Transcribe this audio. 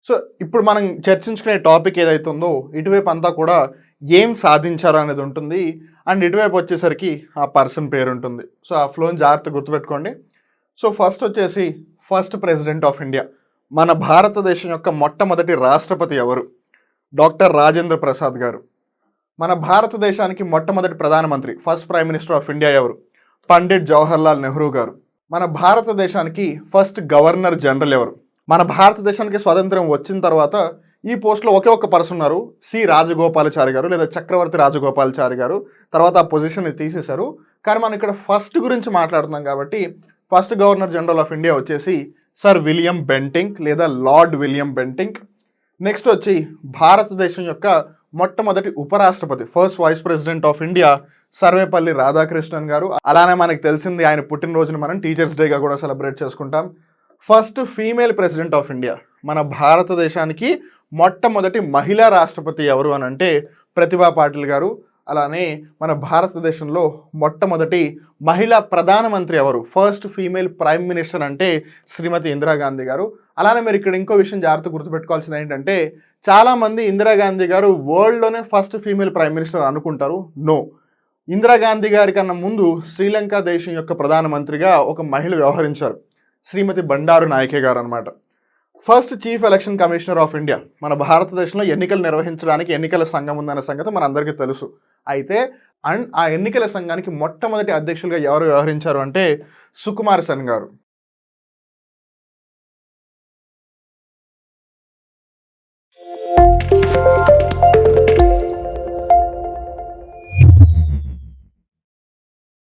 So ఇప్పుడు మనం చర్చించుకునే topic ఏదైతే ఉందో ఇటువైపు అంతా కూడా ఏం సాధించారు అనేది ఉంటుంది. అండ్ ఇటువైపు వచ్చేసరికి ఆ పర్సన్ పేరు ఉంటుంది. సో ఆ ఫ్లోని జాగ్రత్తగా గుర్తుపెట్టుకోండి. సో ఫస్ట్ వచ్చేసి ఫస్ట్ ప్రెసిడెంట్ ఆఫ్ ఇండియా, మన భారతదేశం యొక్క మొట్టమొదటి రాష్ట్రపతి ఎవరు? డాక్టర్ రాజేంద్ర ప్రసాద్ గారు. మన భారతదేశానికి మొట్టమొదటి ప్రధానమంత్రి first prime minister of India ఎవరు? పండిట్ జవహర్లాల్ నెహ్రూ గారు. మన భారతదేశానికి ఫస్ట్ గవర్నర్ జనరల్ ఎవరు? మన భారతదేశానికి స్వతంత్రం వచ్చిన తర్వాత ఈ పోస్ట్లో ఒకే ఒక్క పర్సన్ ఉన్నారు, సి రాజగోపాలాచారి గారు లేదా చక్రవర్తి రాజగోపాలాచారి గారు. తర్వాత ఆ పొజిషన్ తీసేశారు. కానీ మనం ఇక్కడ ఫస్ట్ గురించి మాట్లాడుతున్నాం కాబట్టి first governor general of India వచ్చేసి సర్ విలియం బెంటింక్ లేదా లార్డ్ విలియం బెంటింక్. నెక్స్ట్ వచ్చి భారతదేశం యొక్క మొట్టమొదటి ఉపరాష్ట్రపతి first vice president of India Sarvepalli Radhakrishnan garu. అలానే మనకు తెలిసింది ఆయన పుట్టినరోజును మనం టీచర్స్ డేగా కూడా సెలబ్రేట్ చేసుకుంటాం. First female president of India, మన భారతదేశానికి మొట్టమొదటి మహిళా రాష్ట్రపతి ఎవరు అని అంటే ప్రతిభా పాటిల్ గారు. అలానే మన భారతదేశంలో మొట్టమొదటి మహిళా ప్రధానమంత్రి ఎవరు? ఫస్ట్ ఫీమేల్ ప్రైమ్ మినిస్టర్ అంటే శ్రీమతి ఇందిరాగాంధీ గారు. అలానే మీరు ఇక్కడ ఇంకో విషయం జాగ్రత్త గుర్తుపెట్టుకోవాల్సింది ఏంటంటే చాలామంది ఇందిరాగాంధీ గారు వరల్డ్లోనే ఫస్ట్ ఫీమేల్ ప్రైమ్ మినిస్టర్ అనుకుంటారు. నో, ఇందిరాగాంధీ గారి కన్నా ముందు శ్రీలంక దేశం యొక్క ప్రధానమంత్రిగా ఒక మహిళ వ్యవహరించారు, శ్రీమతి బండారు నాయకే గారు అనమాట. First chief election commissioner of India, మన భారతదేశంలో ఎన్నికలు నిర్వహించడానికి ఎన్నికల సంఘం ఉందన్న సంగతి మనందరికీ తెలుసు. అయితే ఆ ఎన్నికల సంఘానికి మొట్టమొదటి అధ్యక్షులుగా ఎవరు వ్యవహరించారు అంటే సుకుమార్ సెన్ గారు.